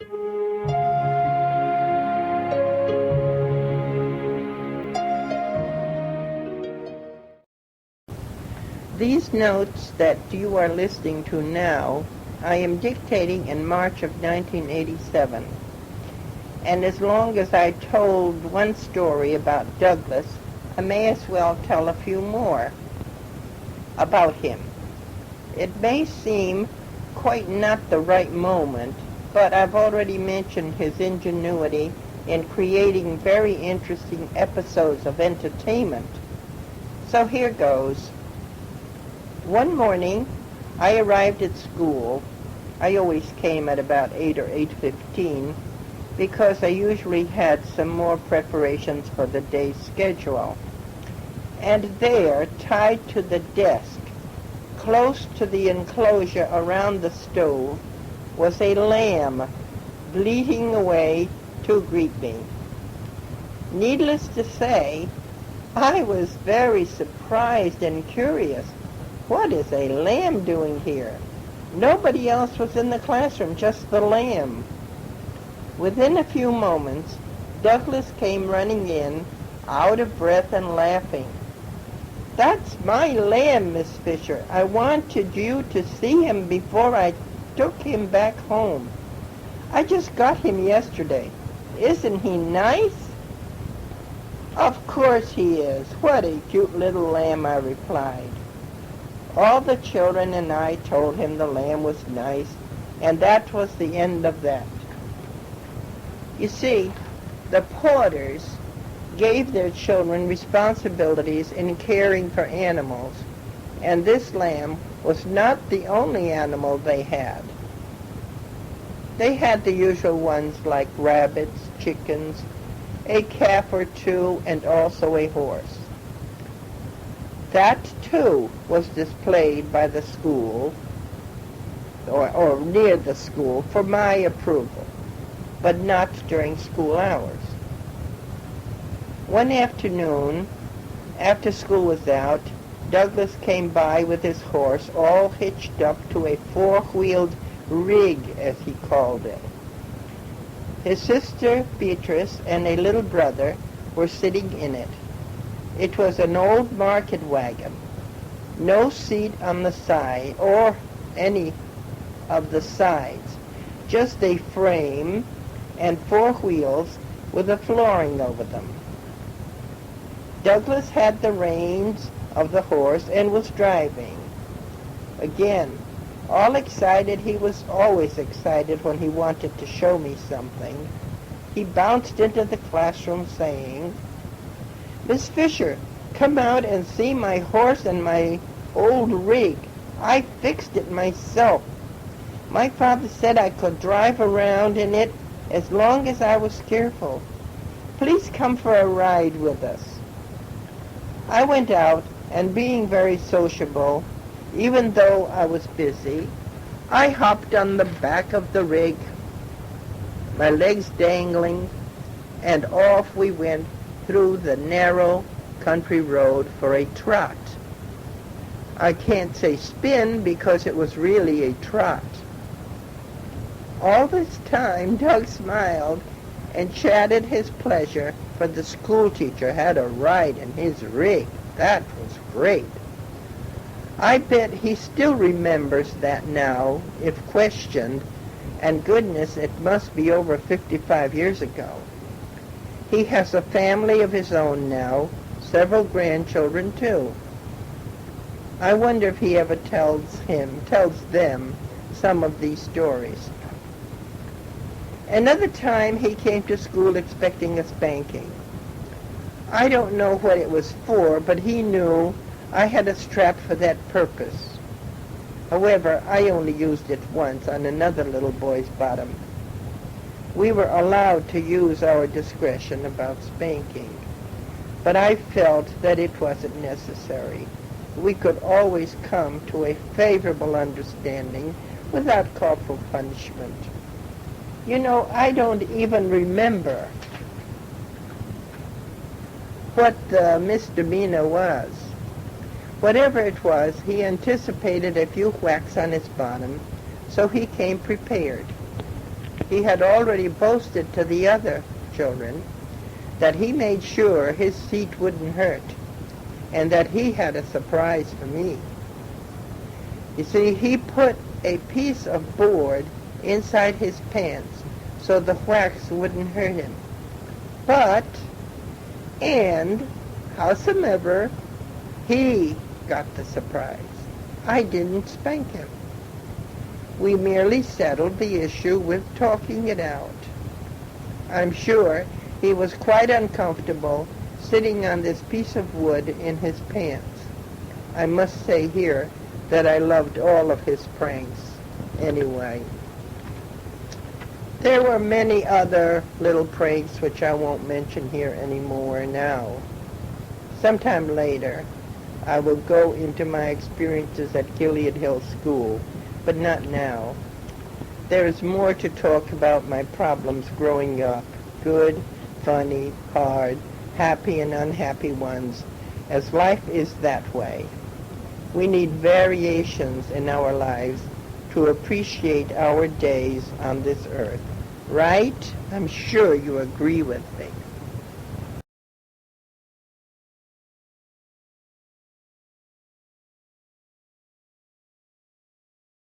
These notes that you are listening to now, I am dictating in March of 1987. And as long as I told one story about Douglas, I may as well tell a few more about him. It may seem quite not the right moment, but I've already mentioned his ingenuity in creating very interesting episodes of entertainment. So here goes. One morning, I arrived at school. I always came at about 8 or 8:15 because I usually had some more preparations for the day's schedule. And there, tied to the desk, close to the enclosure around the stove, was a lamb bleating away to greet me. Needless to say, I was very surprised and curious. What is a lamb doing here? Nobody else was in the classroom, just the lamb. Within a few moments, Douglas came running in, out of breath and laughing. "That's my lamb, Miss Fisher. I wanted you to see him before I took him back home. I just got him yesterday. Isn't he nice?" "Of course he is. What a cute little lamb," I replied. All the children and I told him the lamb was nice, and that was the end of that. You see, the Porters gave their children responsibilities in caring for animals, and this lamb was not the only animal they had. They had the usual ones like rabbits, chickens, a calf or two, and also a horse. That, too, was displayed by the school, or near the school, for my approval, but not during school hours. One afternoon, after school was out, Douglas came by with his horse all hitched up to a four-wheeled rig, as he called it. His sister, Beatrice, and a little brother were sitting in it. It was an old market wagon, no seat on the side or any of the sides, just a frame and four wheels with a flooring over them. Douglas had the reins of the horse and was driving. Again, all excited, he was always excited when he wanted to show me something. He bounced into the classroom saying, "Miss Fisher, come out and see my horse and my old rig. I fixed it myself. My father said I could drive around in it as long as I was careful. Please come for a ride with us." I went out, and being very sociable, even though I was busy, I hopped on the back of the rig, my legs dangling, and off we went through the narrow country road for a trot. I can't say spin because it was really a trot. All this time Doug smiled and chatted his pleasure, for the schoolteacher had a ride in his rig. That was great. I bet he still remembers that now, if questioned, and goodness, it must be over 55 years ago. He has a family of his own now, several grandchildren too. I wonder if he ever tells them some of these stories. Another time he came to school expecting a spanking. I don't know what it was for, but he knew I had a strap for that purpose. However, I only used it once on another little boy's bottom. We were allowed to use our discretion about spanking, but I felt that it wasn't necessary. We could always come to a favorable understanding without corporal punishment. You know, I don't even remember what the misdemeanor was. Whatever it was, he anticipated a few whacks on his bottom, so he came prepared. he had already boasted to the other children that he made sure his seat wouldn't hurt, and that he had a surprise for me. You see, he put a piece of board inside his pants so the wax wouldn't hurt him. Howsoever, he got the surprise. I didn't spank him. We merely settled the issue with talking it out. I'm sure he was quite uncomfortable sitting on this piece of wood in his pants. I must say here that I loved all of his pranks anyway. There were many other little pranks which I won't mention here anymore now. Sometime later, I will go into my experiences at Gilead Hill School, but not now. There is more to talk about my problems growing up, good, funny, hard, happy and unhappy ones, as life is that way. We need variations in our lives to appreciate our days on this earth. Right? I'm sure you agree with me.